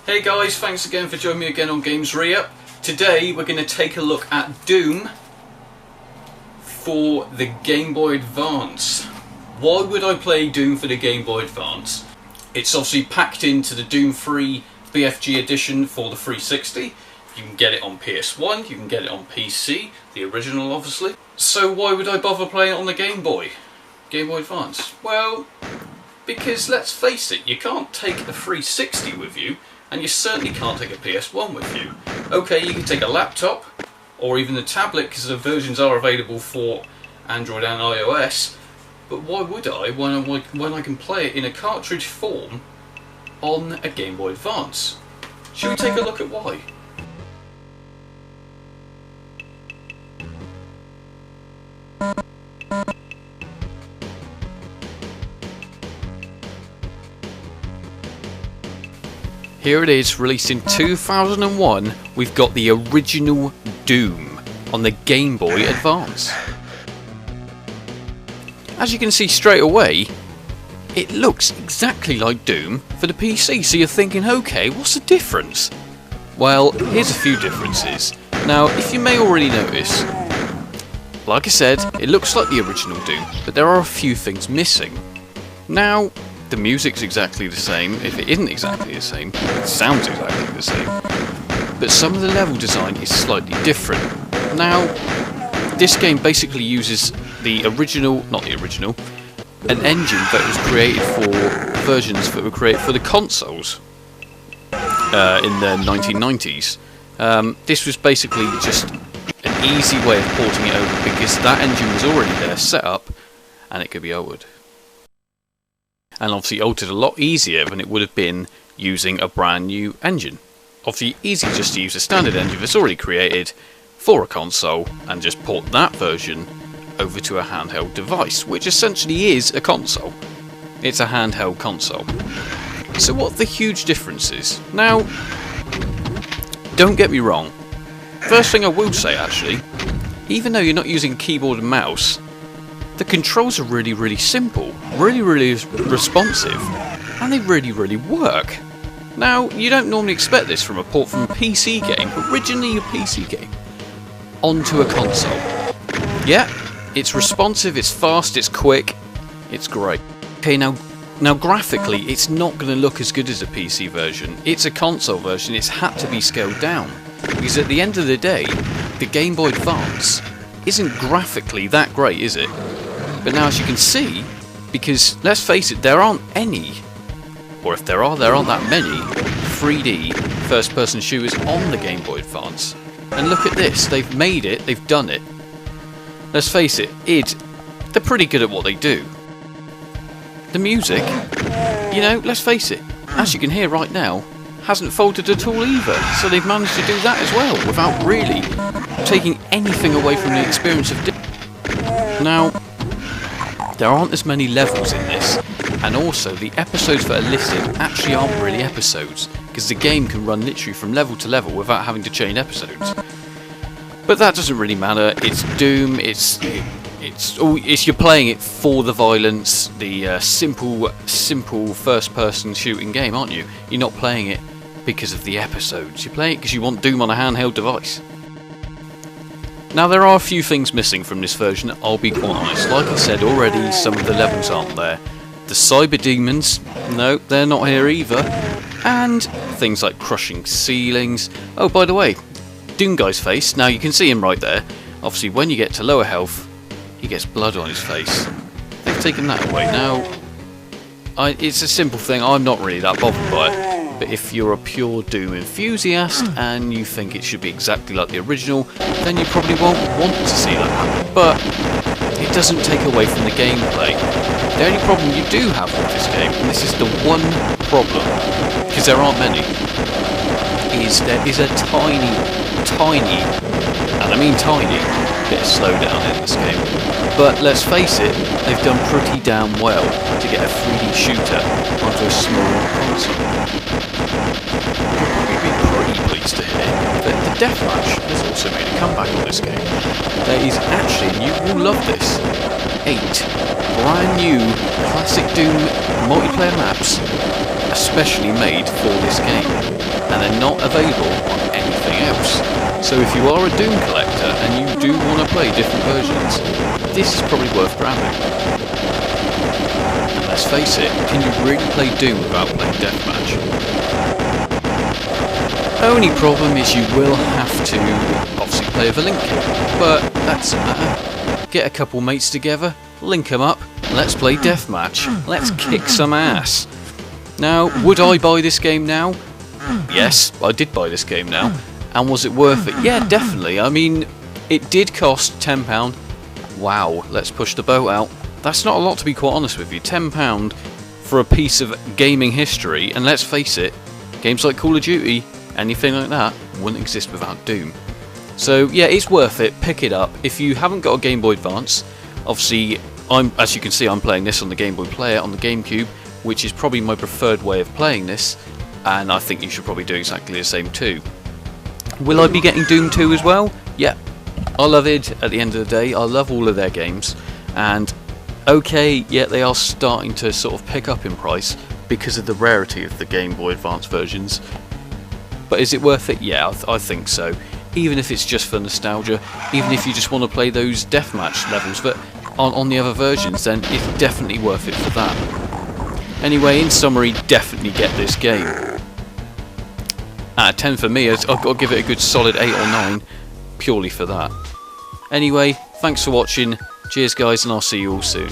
Hey guys, thanks again for joining me again on Games Re-Up. Today we're going to take a look at Doom for the Game Boy Advance. Why would I play Doom for the Game Boy Advance? It's obviously packed into the Doom 3 BFG edition for the 360. You can get it on PS1, you can get it on PC, the original obviously. So why would I bother playing it on the Game Boy Advance? Well, because let's face it, you can't take a 360 with you, and you certainly can't take a PS1 with you. Okay, you can take a laptop, or even a tablet, because the versions are available for Android and iOS, but why would I when I can play it in a cartridge form on a Game Boy Advance? Should we take a look at why? Here it is, released in 2001, we've got the original Doom on the Game Boy Advance. As you can see straight away, it looks exactly like Doom for the PC, so you're thinking, okay, what's the difference? Well, here's a few differences. Now, if you may already notice, like I said, it looks like the original Doom, but there are a few things missing. Now, the music's exactly the same. If it isn't exactly the same, it sounds exactly the same. But some of the level design is slightly different. Now, this game basically uses the original, not the original, an engine that was created for versions that were created for the consoles in the 1990s. This was basically just an easy way of porting it over because that engine was already there, set up, and it could be altered. And obviously altered a lot easier than it would have been using a brand new engine. Obviously easy just to use a standard engine that's already created for a console and just port that version over to a handheld device, which essentially is a console. It's a handheld console. So what are the huge differences? Now, don't get me wrong. First thing I will say actually, even though you're not using keyboard and mouse, the controls are really simple, really responsive, and they really work. Now, you don't normally expect this from a port from a PC game, originally a PC game, onto a console. Yeah, it's responsive, it's fast, it's quick, it's great. Okay, now graphically, it's not going to look as good as a PC version. It's a console version, it's had to be scaled down. Because at the end of the day, the Game Boy Advance isn't graphically that great, is it? But now as you can see, because let's face it, there aren't any, or if there aren't that many, 3D first-person shooters on the Game Boy Advance. And look at this, they've made it, they've done it. Let's face it, they're pretty good at what they do. The music, you know, let's face it, as you can hear right now, hasn't faltered at all either. So they've managed to do that as well, without really taking anything away from the experience of Doom. Now, there aren't as many levels in this, and also the episodes that are listed actually aren't really episodes, because the game can run literally from level to level without having to chain episodes. But that doesn't really matter. It's Doom. It's you're playing it for the violence, the simple first-person shooting game, aren't you? You're not playing it because of the episodes. You're playing it because you want Doom on a handheld device. Now there are a few things missing from this version, I'll be quite honest. Like I said already, some of the levels aren't there. The cyber demons, no, they're not here either. And things like crushing ceilings. Oh, by the way, Doom Guy's face, now you can see him right there. Obviously when you get to lower health, he gets blood on his face. They've taken that away. Now, it's a simple thing, I'm not really that bothered by it. But if you're a pure Doom enthusiast and you think it should be exactly like the original, then you probably won't want to see that happen. But it doesn't take away from the gameplay. The only problem you do have with this game, and this is the one problem, because there aren't many, is there is a tiny, and I mean tiny, bit of slowdown in this game. But let's face it, they've done pretty damn well to get a 3D shooter onto a small console. You'll be pretty pleased to hear that the Deathmatch has also made a comeback on this game. There is actually, and you will love this, 8 brand new classic Doom multiplayer maps especially made for this game, and they're not available on anything else. So if you are a Doom collector and you do want to play different versions, this is probably worth grabbing. And let's face it, can you really play Doom without playing Deathmatch? Only problem is you will have to obviously play with a link, but that doesn't matter. Get a couple mates together, link them up, let's play Deathmatch. Let's kick some ass. Now, would I buy this game now? Yes, I did buy this game now. And was it worth it? Yeah, definitely. I mean, it did cost £10. Wow, let's push the boat out. That's not a lot, to be quite honest with you. £10 for a piece of gaming history, and let's face it, games like Call of Duty, anything like that, wouldn't exist without Doom. So yeah, it's worth it. Pick it up. If you haven't got a Game Boy Advance, obviously, as you can see, I'm playing this on the Game Boy Player on the GameCube, which is probably my preferred way of playing this, and I think you should probably do exactly the same too. Will I be getting Doom 2 as well? Yeah, I love it at the end of the day. I love all of their games, and okay, yeah, they are starting to sort of pick up in price because of the rarity of the Game Boy Advance versions. But is it worth it? Yeah, I think so. Even if it's just for nostalgia, even if you just want to play those deathmatch levels but on the other versions, then it's definitely worth it for that. Anyway, in summary, definitely get this game. Out of 10 for me, I've got to give it a good solid 8 or 9, purely for that. Anyway, thanks for watching, cheers guys, and I'll see you all soon.